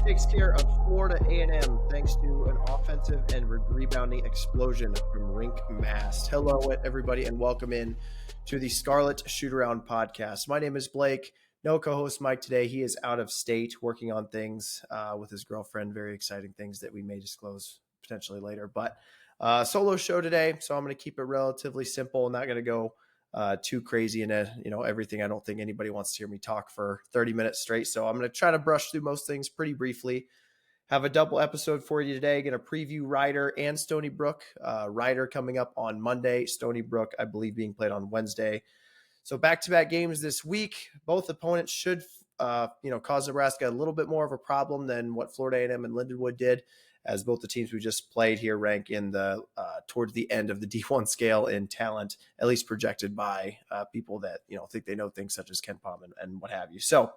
takes care of Florida A&M thanks to an offensive and rebounding explosion from Rink Mast. Hello, everybody, and welcome in to the Scarlet Shootaround podcast. My name is Blake. No co-host Mike today. He is out of state working on things with his girlfriend. Very exciting things that we may disclose potentially later. But solo show today, so I'm going to keep it relatively simple. I'm not going to go too crazy into everything. I don't think anybody wants to hear me talk for 30 minutes straight. So I'm going to try to brush through most things pretty briefly. Have a double episode for you today. Going to preview Rider and Stony Brook. Rider coming up on Monday. Stony Brook, I believe, being played on Wednesday. So back-to-back games this week. Both opponents should cause Nebraska a little bit more of a problem than what Florida A&M and Lindenwood did, as both the teams we just played here rank in the towards the end of the D1 scale in talent, at least projected by people that think they know things such as Ken Palm and what have you. So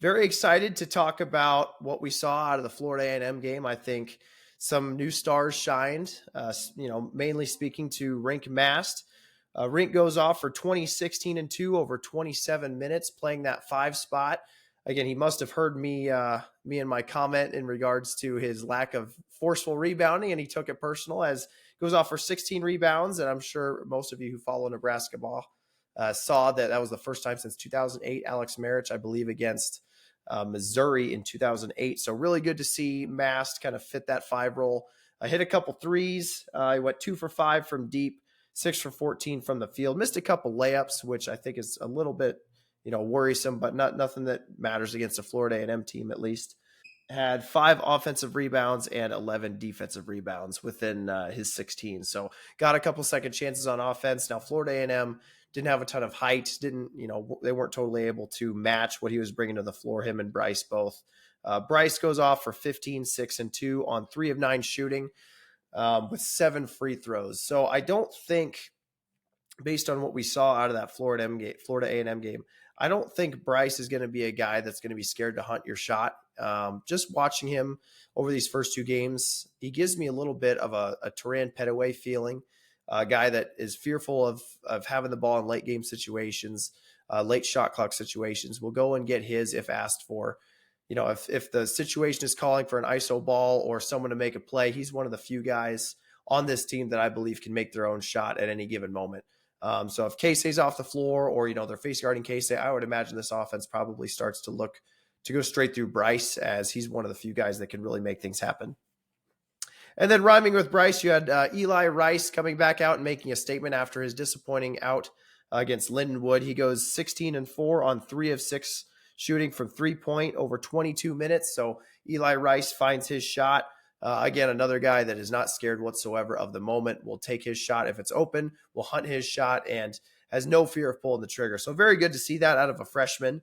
very excited to talk about what we saw out of the Florida A&M game. I think some new stars shined, mainly speaking to Rink Mast. Rink goes off for 20-16-2 over 27 minutes, playing that 5 spot. Again, he must have heard me and my comment in regards to his lack of forceful rebounding, and he took it personal as goes off for 16 rebounds. And I'm sure most of you who follow Nebraska ball saw that was the first time since 2008. Alex Marich, I believe, against Missouri in 2008. So really good to see Mast kind of fit that 5 role. I hit a couple threes. He went 2 for 5 from deep, 6 for 14 from the field. Missed a couple layups, which I think is a little bit worrisome, but nothing that matters against a Florida A&M team, at least. Had 5 offensive rebounds and 11 defensive rebounds within his 16. So got a couple second chances on offense. Now, Florida A&M didn't have a ton of height. They weren't totally able to match what he was bringing to the floor, him and Bryce both. Bryce goes off for 15, 6, and 2 on 3 of 9 shooting with 7 free throws. So I don't think, based on what we saw out of that Florida A&M game, I don't think Bryce is going to be a guy that's going to be scared to hunt your shot. Just watching him over these first 2 games, he gives me a little bit of a Turan Petaway feeling, a guy that is fearful of having the ball in late game situations, late shot clock situations. Will go and get his if asked for. If the situation is calling for an ISO ball or someone to make a play, he's one of the few guys on this team that I believe can make their own shot at any given moment. So if Casey's off the floor or, they're face guarding Casey, I would imagine this offense probably starts to look to go straight through Bryce, as he's one of the few guys that can really make things happen. And then rhyming with Bryce, you had Eli Rice coming back out and making a statement after his disappointing out against Lindenwood. He goes 16 and 4 on 3 of 6 shooting from 3-point over 22 minutes. So Eli Rice finds his shot. Again, another guy that is not scared whatsoever of the moment, will take his shot if it's open, will hunt his shot, and has no fear of pulling the trigger. So very good to see that out of a freshman.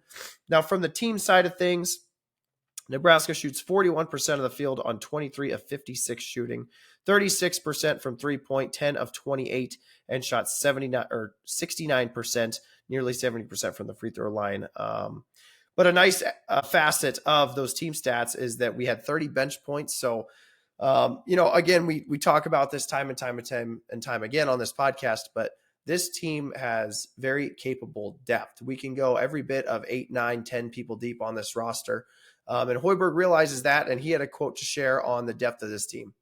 Now, from the team side of things, Nebraska shoots 41% of the field on 23 of 56 shooting, 36% from 3-point, 10 of 28, and shot 69%, nearly 70% from the free throw line. But a nice facet of those team stats is that we had 30 bench points. So, again, we talk about this time and time again on this podcast, but this team has very capable depth. We can go every bit of 8, 9, 10 people deep on this roster. And Hoiberg realizes that, and he had a quote to share on the depth of this team.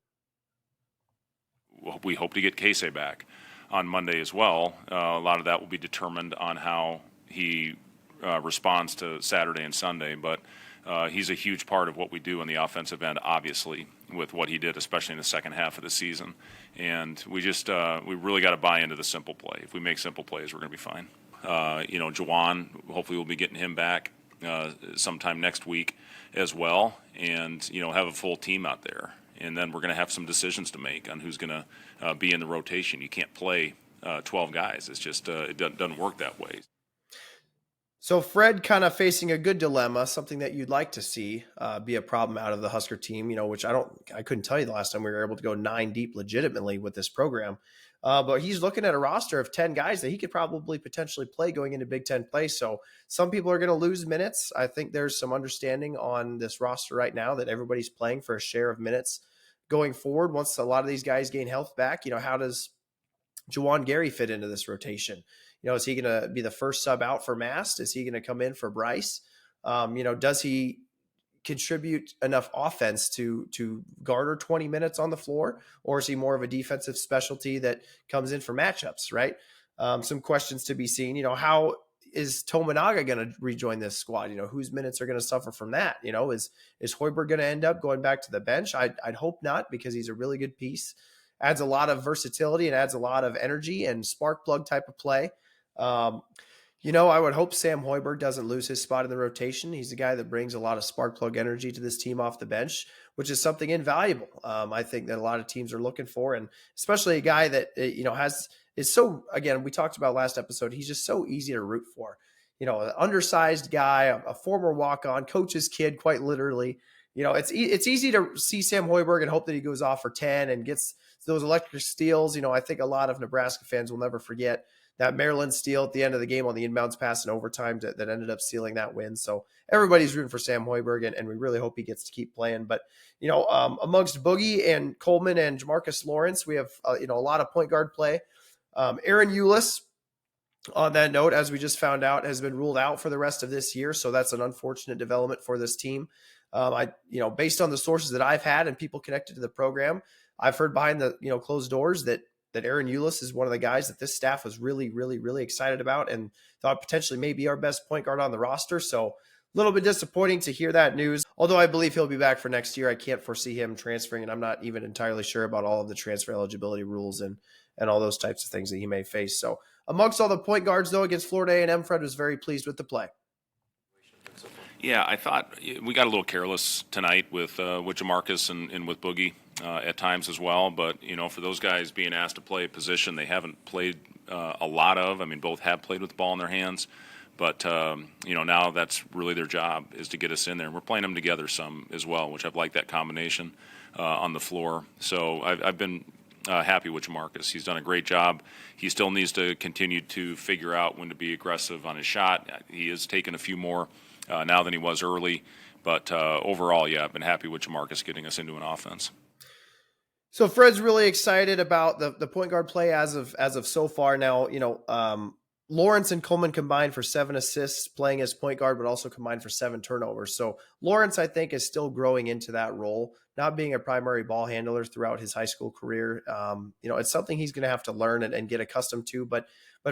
We hope to get Casey back on Monday as well. A lot of that will be determined on how he responds to Saturday and Sunday, but he's a huge part of what we do on the offensive end, obviously, with what he did, especially in the second half of the season. And we really got to buy into the simple play. If we make simple plays, we're going to be fine. Juwan, hopefully we'll be getting him back sometime next week as well, and have a full team out there. And then we're going to have some decisions to make on who's going to be in the rotation. You can't play 12 guys. It's just it doesn't work that way. So Fred kind of facing a good dilemma, something that you'd like to see be a problem out of the Husker team, which I couldn't tell you the last time we were able to go 9 deep legitimately with this program. But he's looking at a roster of 10 guys that he could probably potentially play going into Big Ten play. So some people are going to lose minutes. I think there's some understanding on this roster right now that everybody's playing for a share of minutes going forward. Once a lot of these guys gain health back, how does Juwan Gary fit into this rotation? Is he going to be the first sub out for Mast? Is he going to come in for Bryce? Does he contribute enough offense to garner 20 minutes on the floor, or is he more of a defensive specialty that comes in for matchups, right? Some questions to be seen. How is Tominaga going to rejoin this squad? Whose minutes are going to suffer from that? Is Hoiberg going to end up going back to the bench? I'd hope not, because he's a really good piece. Adds a lot of versatility and adds a lot of energy and spark plug type of play. I would hope Sam Hoiberg doesn't lose his spot in the rotation. He's a guy that brings a lot of spark plug energy to this team off the bench, which is something invaluable. I think that a lot of teams are looking for, and especially a guy that, is so, again, we talked about last episode, he's just so easy to root for. An undersized guy, a former walk-on, coach's kid, quite literally. It's easy to see Sam Hoiberg and hope that he goes off for 10 and gets those electric steals. I think a lot of Nebraska fans will never forget that Maryland steal at the end of the game on the inbounds pass in overtime that ended up sealing that win. So everybody's rooting for Sam Hoiberg, and we really hope he gets to keep playing. But, amongst Boogie and Coleman and Jamarcus Lawrence, we have, a lot of point guard play. Aaron Eulis, on that note, as we just found out, has been ruled out for the rest of this year. So that's an unfortunate development for this team. Based on the sources that I've had and people connected to the program, I've heard behind the, closed doors that Aaron Eulis is one of the guys that this staff was really, really, really excited about and thought potentially may be our best point guard on the roster. So a little bit disappointing to hear that news. Although I believe he'll be back for next year. I can't foresee him transferring, and I'm not even entirely sure about all of the transfer eligibility rules and all those types of things that he may face. So amongst all the point guards, though, against Florida A&M, Fred was very pleased with the play. Yeah, I thought we got a little careless tonight with Jamarcus and with Boogie at times as well. But, for those guys being asked to play a position they haven't played a lot of, I mean, both have played with the ball in their hands. But, now that's really their job, is to get us in there. And we're playing them together some as well, which I've liked that combination on the floor. So I've been happy with Jamarcus. He's done a great job. He still needs to continue to figure out when to be aggressive on his shot. He has taken a few more now than he was early. But overall, yeah, I've been happy with Jamarcus getting us into an offense. So Fred's really excited about the point guard play as of so far. Now, Lawrence and Coleman combined for 7 assists playing as point guard, but also combined for 7 turnovers. So Lawrence, I think, is still growing into that role, not being a primary ball handler throughout his high school career. It's something he's going to have to learn and get accustomed to. But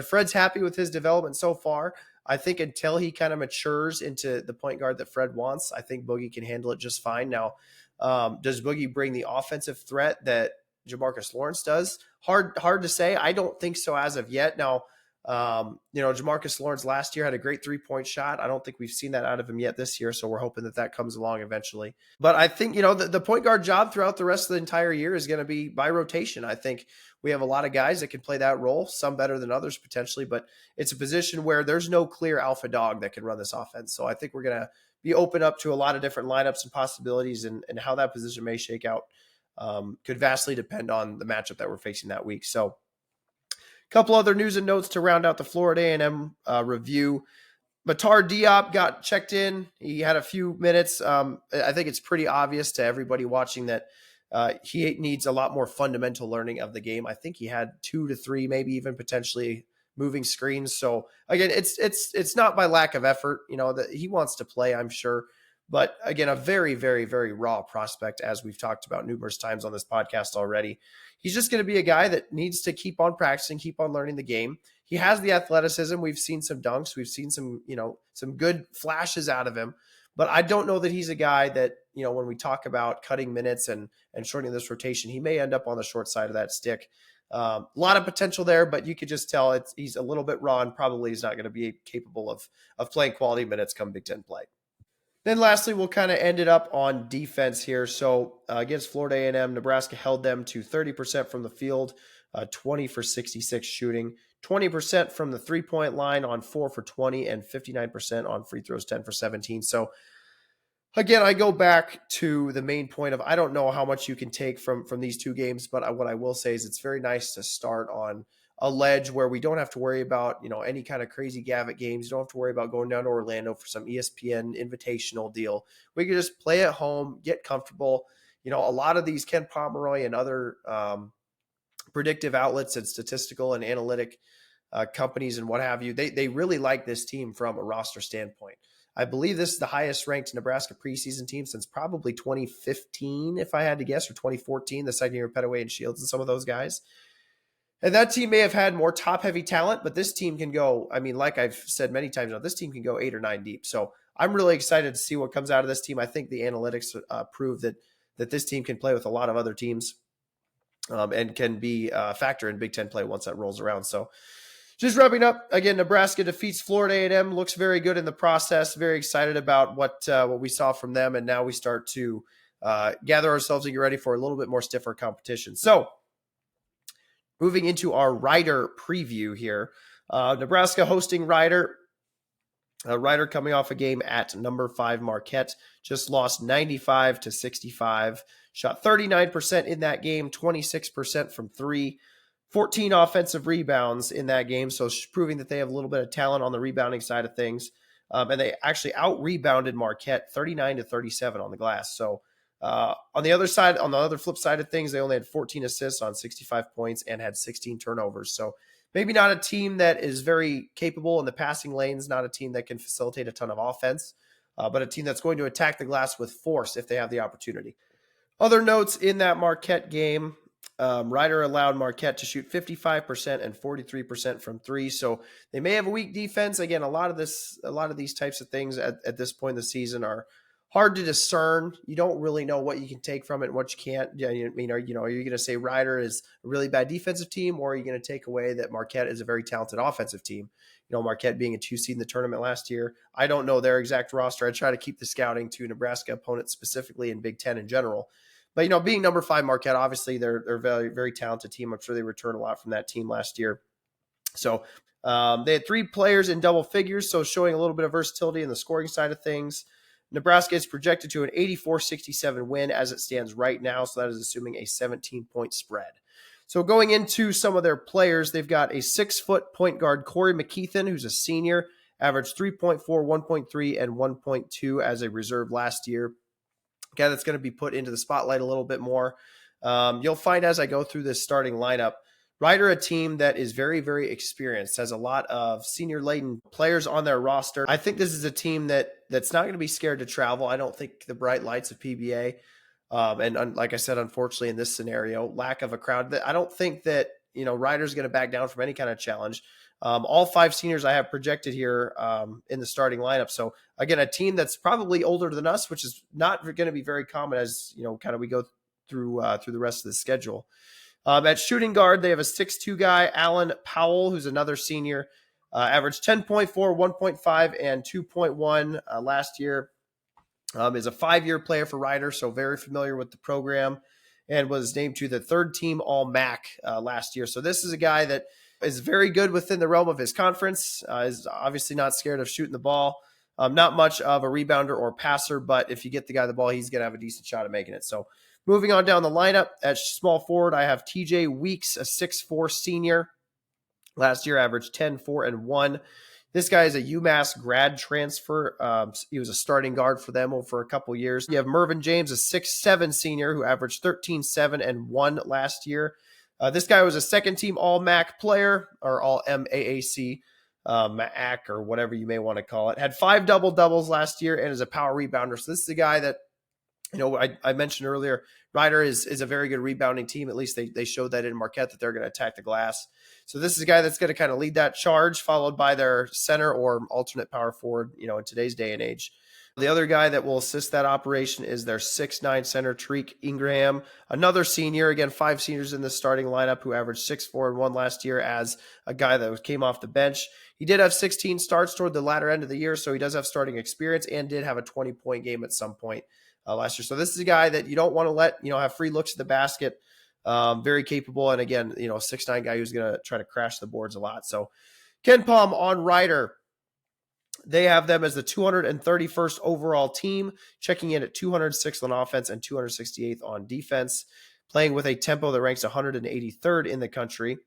Fred's happy with his development so far. I think until he kind of matures into the point guard that Fred wants, I think Boogie can handle it just fine. Now, does Boogie bring the offensive threat that Jamarcus Lawrence does? Hard to say. I don't think so as of yet. Now, Jamarcus Lawrence last year had a great 3-point shot. I don't think we've seen that out of him yet this year, so we're hoping that comes along eventually. But I think, the point guard job throughout the rest of the entire year is going to be by rotation. I think we have a lot of guys that can play that role, some better than others potentially, but it's a position where there's no clear alpha dog that can run this offense. So I think we're going to be open up to a lot of different lineups and possibilities, and how that position may shake out could vastly depend on the matchup that we're facing that week. So couple other news and notes to round out the Florida A&M review. Matar Diop got checked in. He had a few minutes. I think it's pretty obvious to everybody watching that he needs a lot more fundamental learning of the game. I think he had 2 to 3, maybe even potentially moving screens. So again, it's not by lack of effort, that he wants to play, I'm sure. But again, a very, very, very raw prospect, as we've talked about numerous times on this podcast already. He's just going to be a guy that needs to keep on practicing, keep on learning the game. He has the athleticism. We've seen some dunks. We've seen some good flashes out of him. But I don't know that he's a guy that, when we talk about cutting minutes and shortening this rotation, he may end up on the short side of that stick. A lot of potential there, but you could just tell he's a little bit raw and probably is not going to be capable of playing quality minutes come Big Ten play. Then lastly, we'll kind of end it up on defense here. So against Florida A&M, Nebraska held them to 30% from the field, 20 for 66 shooting, 20% from the 3-point line on 4 for 20, and 59% on free throws, 10 for 17. So again, I go back to the main point of, I don't know how much you can take from these two games, but what I will say is it's very nice to start on a ledge where we don't have to worry about, any kind of crazy Gavitt games. You don't have to worry about going down to Orlando for some ESPN invitational deal. We can just play at home, get comfortable. A lot of these Ken Pomeroy and other predictive outlets and statistical and analytic companies and what have you, they really like this team from a roster standpoint. I believe this is the highest ranked Nebraska preseason team since probably 2015, if I had to guess, or 2014, the second year of Petaway and Shields and some of those guys. And that team may have had more top-heavy talent, but this team can go, I mean, like I've said many times now, this team can go 8 or 9 deep. So I'm really excited to see what comes out of this team. I think the analytics prove that this team can play with a lot of other teams and can be a factor in Big Ten play once that rolls around. So just wrapping up, again, Nebraska defeats Florida A&M, looks very good in the process. Very excited about what we saw from them, and now we start to gather ourselves and get ready for a little bit more stiffer competition. So moving into our Rider preview here, Nebraska hosting Rider. Rider coming off a game at number 5 Marquette, just lost 95-65, shot 39% in that game, 26% from 3, 14 offensive rebounds in that game, so proving that they have a little bit of talent on the rebounding side of things. And they actually out-rebounded Marquette 39-37 on the glass. So on the other flip side of things, they only had 14 assists on 65 points and had 16 turnovers. So maybe not a team that is very capable in the passing lanes, not a team that can facilitate a ton of offense, but a team that's going to attack the glass with force if they have the opportunity. Other notes in that Marquette game, Rider allowed Marquette to shoot 55% and 43% from 3. So they may have a weak defense. Again, a lot of these types of things at this point in the season are hard to discern. You don't really know what you can take from it and what you can't. I mean, are you going to say Rider is a really bad defensive team, or are you going to take away that Marquette is a very talented offensive team? Marquette being a 2 seed in the tournament last year. I don't know their exact roster. I try to keep the scouting to Nebraska opponents specifically in Big Ten in general. But, being number 5 Marquette, obviously they're a very, very talented team. I'm sure they returned a lot from that team last year. So they had 3 players in double figures, so showing a little bit of versatility in the scoring side of things. Nebraska is projected to an 84-67 win as it stands right now, so that is assuming a 17-point spread. So going into some of their players, they've got a 6-foot point guard, Corey McKeithen, who's a senior, averaged 3.4, 1.3, and 1.2 as a reserve last year. Guy that's going to be put into the spotlight a little bit more. You'll find as I go through this starting lineup, Rider, a team that is very, very experienced, has a lot of senior-laden players on their roster. I think this is a team that's not going to be scared to travel. I don't think the bright lights of PBA, and like I said, unfortunately in this scenario, lack of a crowd, I don't think that Rider's going to back down from any kind of challenge. All 5 seniors I have projected here in the starting lineup. So again, a team that's probably older than us, which is not going to be very common as kind of we go through the rest of the schedule. At shooting guard, they have a 6'2" guy, Alan Powell, who's another senior, averaged 10.4, 1.5, and 2.1 last year. Is a 5-year player for Rider, so very familiar with the program, and was named to the 3rd team All-MAC last year. So this is a guy that is very good within the realm of his conference, is obviously not scared of shooting the ball. Not much of a rebounder or passer, but if you get the guy the ball, he's going to have a decent shot at making it. So moving on down the lineup, at small forward, I have TJ Weeks, a 6'4" senior. Last year averaged 10, 4, and 1. This guy is a UMass grad transfer. He was a starting guard for them for a couple years. You have Mervyn James, a 6'7" senior who averaged 13, 7, and 1 last year. This guy was a second-team All-MAC player, or All-MAAC, MAC, or whatever you may want to call it. Had 5 double-doubles last year and is a power rebounder. So this is a guy that, I mentioned earlier, Rider is a very good rebounding team. At least they showed that in Marquette that they're going to attack the glass. So this is a guy that's going to kind of lead that charge, followed by their center or alternate power forward, in today's day and age. The other guy that will assist that operation is their 6'9" center, Tariq Ingraham, another senior. Again, 5 seniors in the starting lineup who averaged 6, 4, and 1 last year as a guy that came off the bench. He did have 16 starts toward the latter end of the year, so he does have starting experience and did have a 20-point game at some point last year. So this is a guy that you don't want to let, have free looks at the basket. Very capable. And again, a 6'9" guy who's going to try to crash the boards a lot. So Ken Palm on Rider. They have them as the 231st overall team, checking in at 206th on offense and 268th on defense, playing with a tempo that ranks 183rd in the country.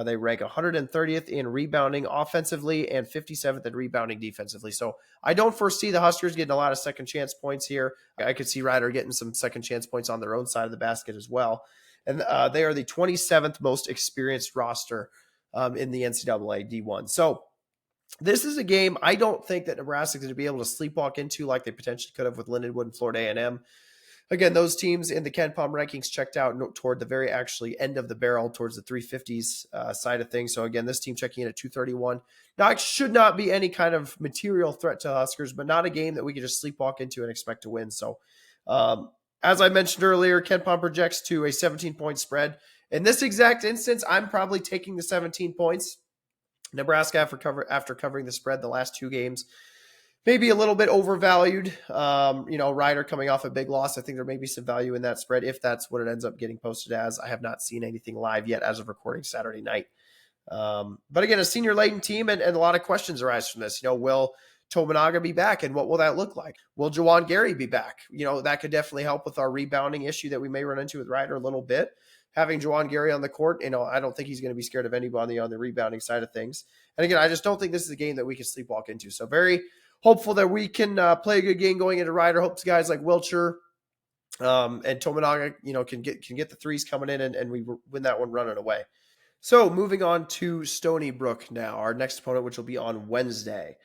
They rank 130th in rebounding offensively and 57th in rebounding defensively. So I don't foresee the Huskers getting a lot of second chance points here. I could see Rider getting some second chance points on their own side of the basket as well. And they are the 27th most experienced roster in the NCAA D1. So This is a game I don't think that Nebraska is going to be able to sleepwalk into like they potentially could have with Lindenwood and Florida A&M. Again, those teams in the Ken Palm rankings checked out toward the very actually end of the barrel, towards the 350s side of things. So again, this team checking in at 231. Now, it should not be any kind of material threat to Huskers, but not a game that we could just sleepwalk into and expect to win. So as I mentioned earlier, Ken Palm projects to a 17-point spread. In this exact instance, I'm probably taking the 17 points. Nebraska, after covering the spread the last two games, maybe a little bit overvalued. Rider coming off a big loss. I think there may be some value in that spread if that's what it ends up getting posted as. I have not seen anything live yet as of recording Saturday night. But again, a senior laden team, and a lot of questions arise from this. Will Tominaga be back, and what will that look like? Will Juwan Gary be back? That could definitely help with our rebounding issue that we may run into with Rider a little bit. Having Juwan Gary on the court, I don't think he's going to be scared of anybody on the rebounding side of things. And again, I just don't think this is a game that we can sleepwalk into. So very hopeful that we can play a good game going into Rider. Hopes guys like Wilcher and Tominaga, can get the threes coming in and we win that one running away. So moving on to Stony Brook now, our next opponent, which will be on Wednesday.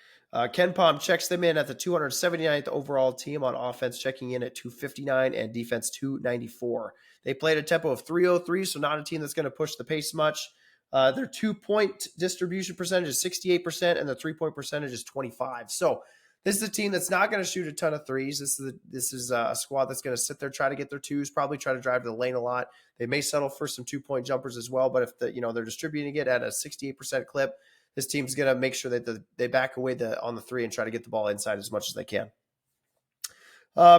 Ken Palm checks them in at the 279th overall team on offense, checking in at 259 and defense 294. They played a tempo of 303, so not a team that's going to push the pace much. Their 2-point distribution percentage is 68%, and their 3-point percentage is 25%. So this is a team that's not going to shoot a ton of threes. This is a squad that's going to sit there, try to get their twos, probably try to drive to the lane a lot. They may settle for some 2-point jumpers as well, but if they're distributing it at a 68% clip, this team's going to make sure that they back away on the three and try to get the ball inside as much as they can.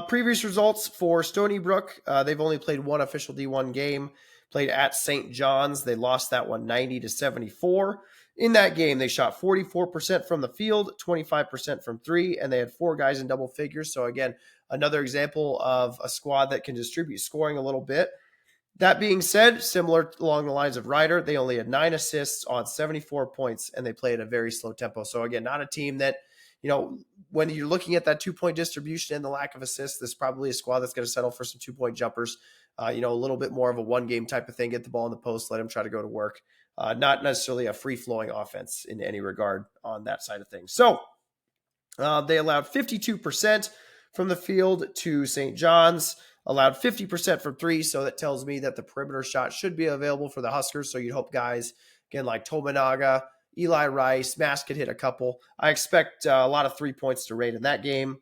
Previous results for Stony Brook, they've only played one official D1 game, played at St. John's. They lost that one 90-74. In that game, they shot 44% from the field, 25% from three, and they had 4 guys in double figures. So again, another example of a squad that can distribute scoring a little bit. That being said, similar along the lines of Rider, they only had 9 assists on 74 points, and they play at a very slow tempo. So again, not a team that, when you're looking at that 2-point distribution and the lack of assists, this is probably a squad that's going to settle for some 2-point jumpers, a little bit more of a one-game type of thing, get the ball in the post, let them try to go to work. Not necessarily a free-flowing offense in any regard on that side of things. So they allowed 52% from the field to St. John's, allowed 50% from three, so that tells me that the perimeter shot should be available for the Huskers. So you'd hope guys, again, like Tominaga, Eli Rice, Mask could hit a couple. I expect a lot of 3 points to rate in that game.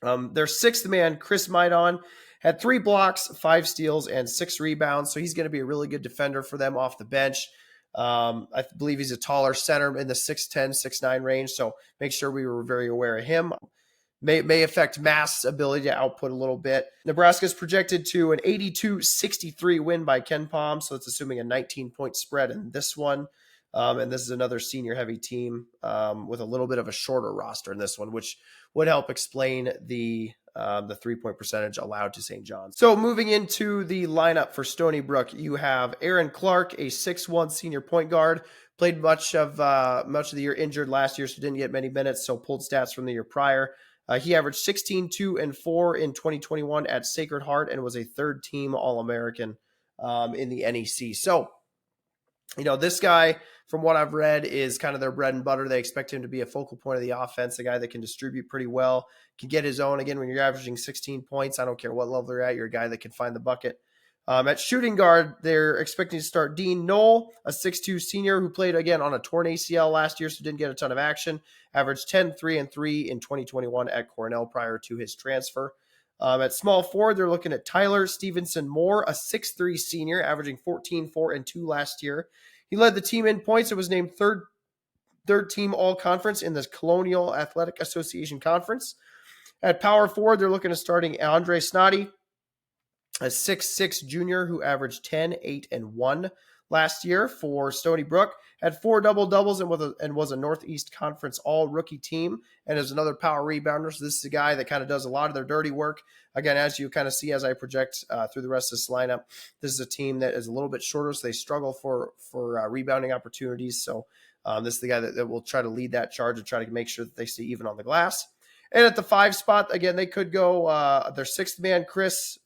Their sixth man, Chris Maidon, had 3 blocks, 5 steals, and 6 rebounds. So he's going to be a really good defender for them off the bench. I believe he's a taller center in the 6'10", 6'9" range. So make sure we were very aware of him. May affect Mask's ability to output a little bit. Nebraska's projected to an 82-63 win by Ken Palm. So it's assuming a 19-point spread in this one. And this is another senior-heavy team with a little bit of a shorter roster in this one, which would help explain the 3-point percentage allowed to St. John's. So moving into the lineup for Stony Brook, you have Aaron Clark, a 6'1" senior point guard, played much of the year injured last year, so didn't get many minutes, so pulled stats from the year prior. He averaged 16, 2, and 4 in 2021 at Sacred Heart and was a third-team All-American in the NEC. So, this guy, from what I've read, is kind of their bread and butter. They expect him to be a focal point of the offense, a guy that can distribute pretty well, can get his own. Again, when you're averaging 16 points, I don't care what level they're at, you're a guy that can find the bucket. At shooting guard, they're expecting to start Dean Knoll, a 6'2" senior who played, again, on a torn ACL last year, so didn't get a ton of action. Averaged 10, 3, and 3 in 2021 at Cornell prior to his transfer. At small forward, they're looking at Tyler Stevenson Moore, a 6'3" senior, averaging 14, 4, and 2 last year. He led the team in points and was named third team all-conference in the Colonial Athletic Association Conference. At power forward, they're looking at starting Andre Snoddy, a 6'6" junior who averaged 10, 8, and 1 last year for Stony Brook. Had 4 double-doubles and was a Northeast Conference all-rookie team and is another power rebounder. So this is a guy that kind of does a lot of their dirty work. Again, as you kind of see as I project through the rest of this lineup, this is a team that is a little bit shorter, so they struggle for rebounding opportunities. So this is the guy that will try to lead that charge and try to make sure that they stay even on the glass. And at the 5 spot, again, they could go their 6th man, Chris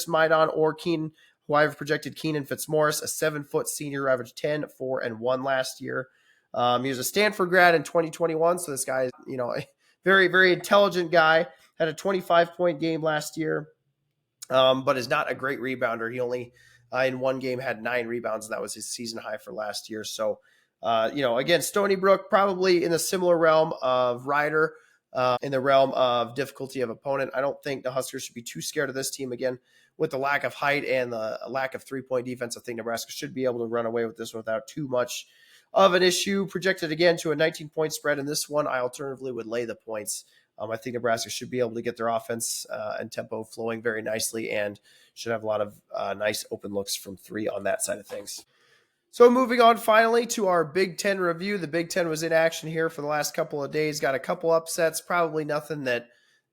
Maidon, or Keenan, who I've projected Keenan Fitzmaurice, a 7-foot senior who averaged 10, 4, and 1 last year. He was a Stanford grad in 2021, so this guy is, a very, very intelligent guy. Had a 25-point game last year, but is not a great rebounder. He only, in one game, had 9 rebounds, and that was his season high for last year. So, again, Stony Brook probably in the similar realm of Rider, in the realm of difficulty of opponent. I don't think the Huskers should be too scared of this team. Again, with the lack of height and the lack of three-point defense, I think Nebraska should be able to run away with this without too much of an issue. Projected again to a 19-point spread in this one. I alternatively would lay the points. I think Nebraska should be able to get their offense and tempo flowing very nicely and should have a lot of nice open looks from 3 on that side of things. So moving on finally to our Big Ten review. The Big Ten was in action here for the last couple of days. Got a couple upsets, probably nothing that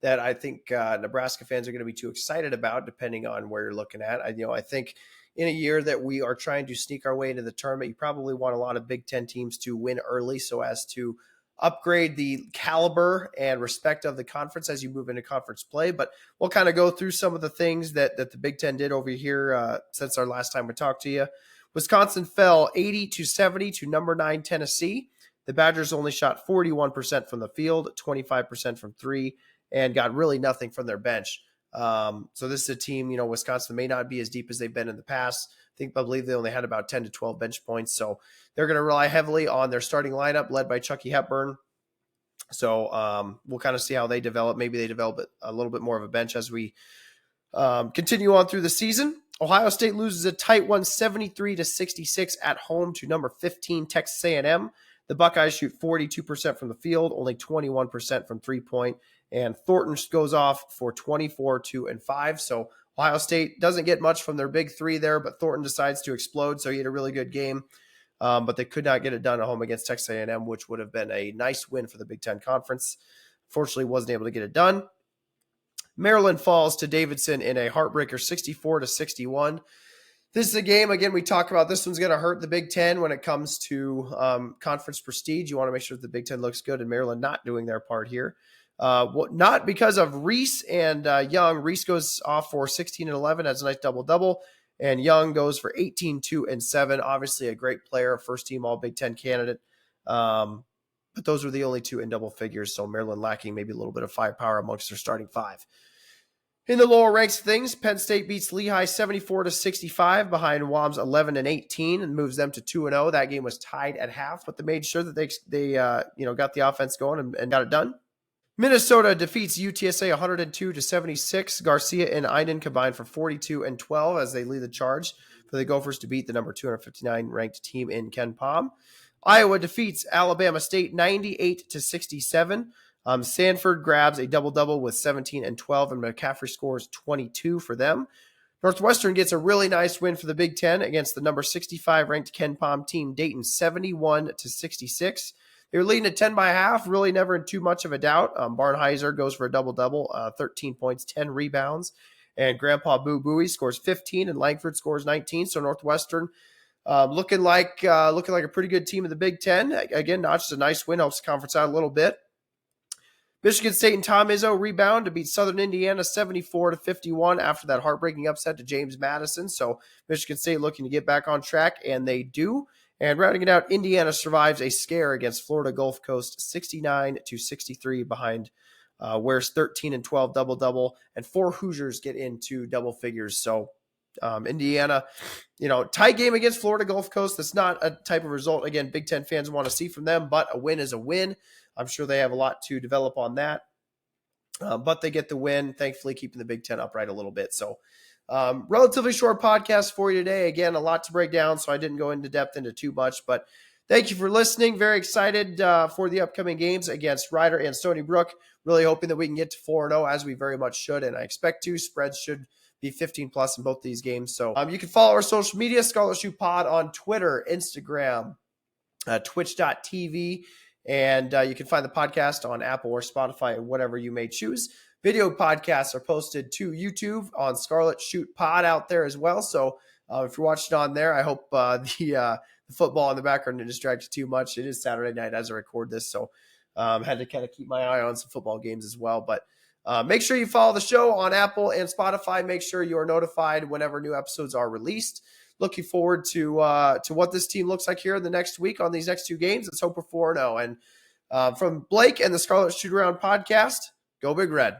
I think Nebraska fans are going to be too excited about, depending on where you're looking at. I think in a year that we are trying to sneak our way into the tournament, you probably want a lot of Big Ten teams to win early so as to upgrade the caliber and respect of the conference as you move into conference play. But we'll kind of go through some of the things that the Big Ten did over here since our last time we talked to you. Wisconsin fell 80-70 to number 9 Tennessee. The Badgers only shot 41% from the field, 25% from 3, and got really nothing from their bench. So this is a team, Wisconsin may not be as deep as they've been in the past. I believe they only had about 10 to 12 bench points. So they're going to rely heavily on their starting lineup led by Chucky Hepburn. So we'll kind of see how they develop. Maybe they develop a little bit more of a bench as we continue on through the season. Ohio State loses a tight one, 73-66 at home to number 15 Texas A&M. The Buckeyes shoot 42% from the field, only 21% from 3-point. And Thornton goes off for 24-2-5. So Ohio State doesn't get much from their big 3 there, but Thornton decides to explode. So he had a really good game, but they could not get it done at home against Texas A&M, which would have been a nice win for the Big Ten Conference. Fortunately, wasn't able to get it done. Maryland falls to Davidson in a heartbreaker, 64-61. This is a game, again, we talk about this one's going to hurt the Big Ten when it comes to conference prestige. You want to make sure that the Big Ten looks good, and Maryland not doing their part here. Not because of Reese and Young. Reese goes off for 16-11, has a nice double-double, and Young goes for 18-2-7. Obviously a great player, first-team All-Big Ten candidate. But those were the only 2 in double figures, so Maryland lacking maybe a little bit of firepower amongst their starting 5. In the lower ranks of things, Penn State beats Lehigh 74-65 behind WAM's 11-18 and moves them to 2-0. That game was tied at half, but they made sure that they got the offense going and got it done. Minnesota defeats UTSA 102-76. Garcia and Iden combined for 42 and 12 as they lead the charge for the Gophers to beat the number 259 ranked team in Ken Palm. Iowa defeats Alabama State 98-67. Sanford grabs a double-double with 17 and 12, and McCaffrey scores 22 for them. Northwestern gets a really nice win for the Big Ten against the number 65 ranked Ken Palm team, Dayton, 71-66. They were leading at 10 by half, really never in too much of a doubt. Barnheiser goes for a double-double, 13 points, 10 rebounds. And Grandpa Boo Booey scores 15, and Langford scores 19. So Northwestern looking like a pretty good team in the Big Ten. Again, not just a nice win, helps the conference out a little bit. Michigan State and Tom Izzo rebound to beat Southern Indiana 74-51 after that heartbreaking upset to James Madison. So Michigan State looking to get back on track, and they do. And rounding it out, Indiana survives a scare against Florida Gulf Coast 69-63 behind Ware's 13 and 12 double-double, and 4 Hoosiers get into double figures. So Indiana, tight game against Florida Gulf Coast. That's not a type of result, again, Big Ten fans want to see from them, but a win is a win. I'm sure they have a lot to develop on that, but they get the win, thankfully keeping the Big Ten upright a little bit. So relatively short podcast for you today. Again, a lot to break down, so I didn't go into depth into too much, but thank you for listening. Very excited for the upcoming games against Rider and Stony Brook. Really hoping that we can get to 4-0 as we very much should, and I expect to. Spreads should be 15 plus in both these games. So you can follow our social media, Scarlet Shoot Pod on Twitter, Instagram, twitch.tv, and you can find the podcast on Apple or Spotify, whatever you may choose. Video podcasts are posted to YouTube on Scarlet Shoot Pod out there as well. So if you're watching on there, I hope the football in the background didn't distract you too much. It is Saturday night as I record this, so had to kind of keep my eye on some football games as well. But make sure you follow the show on Apple and Spotify. Make sure you are notified whenever new episodes are released. looking forward to what this team looks like here in the next week on these next two games. Let's hope for 4-0. And from Blake and the Scarlet Shootaround podcast, go Big Red.